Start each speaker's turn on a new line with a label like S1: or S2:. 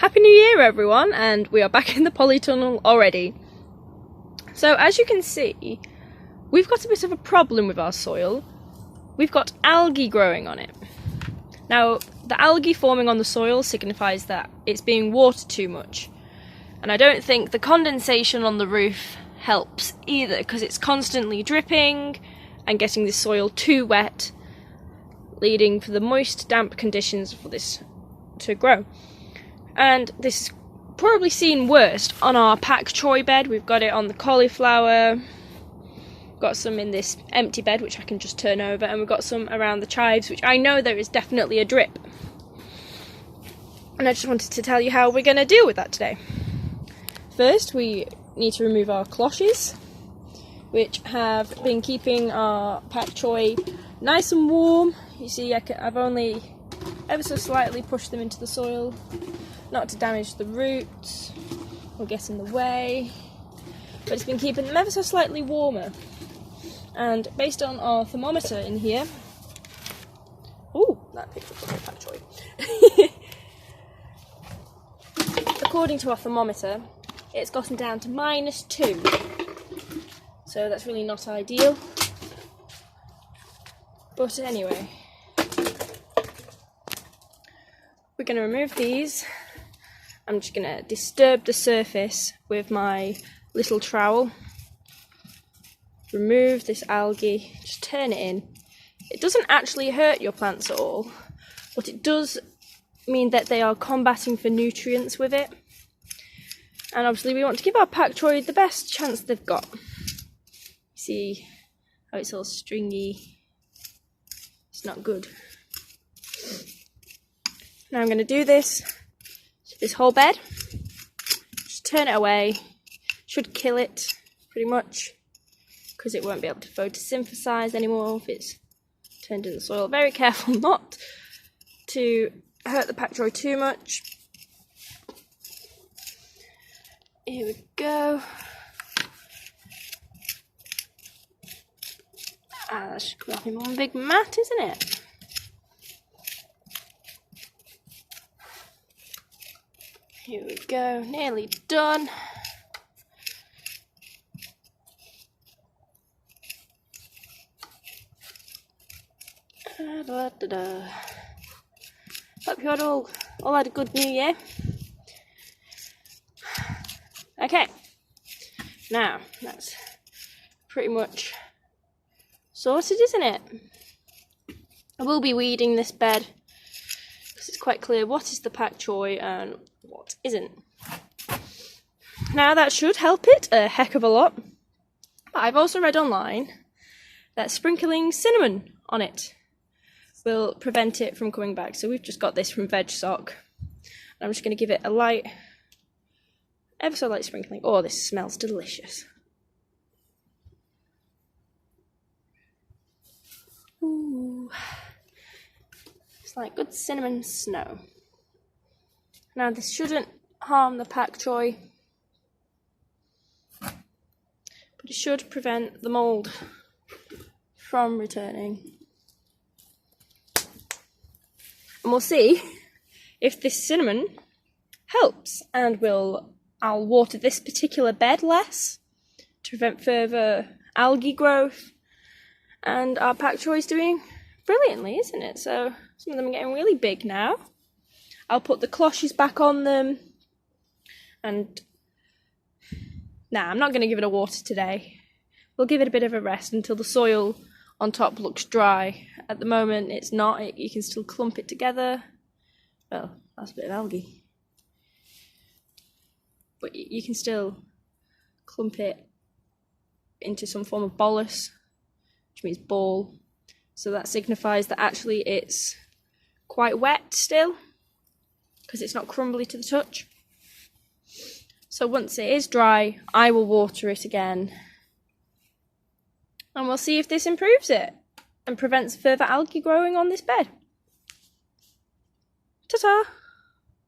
S1: Happy New Year everyone, and we are back in the polytunnel already. So as you can see, we've got a bit of a problem with our soil. We've got algae growing on it. Now, the algae forming on the soil signifies that it's being watered too much. And I don't think the condensation on the roof helps either, because it's constantly dripping and getting the soil too wet, leading for the moist, damp conditions for this to grow. And this is probably seen worst on our pak choy bed. We've got it on the cauliflower, got some in this empty bed which I can just turn over, and we've got some around the chives, which I know there is definitely a drip. And I just wanted to tell you how we're going to deal with that today. First, we need to remove our cloches, which have been keeping our pak choy nice and warm. You see, I've only ever so slightly pushed them into the soil, not to damage the roots or get in the way, but it's been keeping them ever so slightly warmer. And based on our thermometer in here, ooh, that picked up a pak choy. According to our thermometer, it's gotten down to -2, so that's really not ideal. But anyway, we're going to remove these. I'm just going to disturb the surface with my little trowel. Remove this algae, just turn it in. It doesn't actually hurt your plants at all, but it does mean that they are combating for nutrients with it. And obviously we want to give our pak choy the best chance they've got. See how it's all stringy? It's not good. Now I'm going to do this whole bed. Just turn it away. Should kill it pretty much, because it won't be able to photosynthesize anymore if it's turned in the soil. Very careful not to hurt the pak choy too much. Here we go. That should come off in one big mat, isn't it? Here we go, nearly done. Hope you all had a good New Year. Okay, now that's pretty much sorted, isn't it? I will be weeding this bed because it's quite clear what is the pak choy and what isn't. Now that should help it a heck of a lot. But I've also read online that sprinkling cinnamon on it will prevent it from coming back. So we've just got this from Veg Sock. I'm just going to give it a light, ever so light sprinkling. Oh, this smells delicious. Ooh. It's like good cinnamon snow. Now this shouldn't harm the pak choy, but it should prevent the mould from returning. And we'll see if this cinnamon helps, and I'll water this particular bed less to prevent further algae growth. And our pak choy is doing brilliantly, isn't it? So some of them are getting really big now. I'll put the cloches back on them, and I'm not going to give it a water today. We'll give it a bit of a rest until the soil on top looks dry. At the moment it's not. You can still clump it together. Well, that's a bit of algae. But you can still clump it into some form of bolus, which means ball. So that signifies that actually it's quite wet still, because it's not crumbly to the touch. So once it is dry, I will water it again, and we'll see if this improves it and prevents further algae growing on this bed. Ta-ta!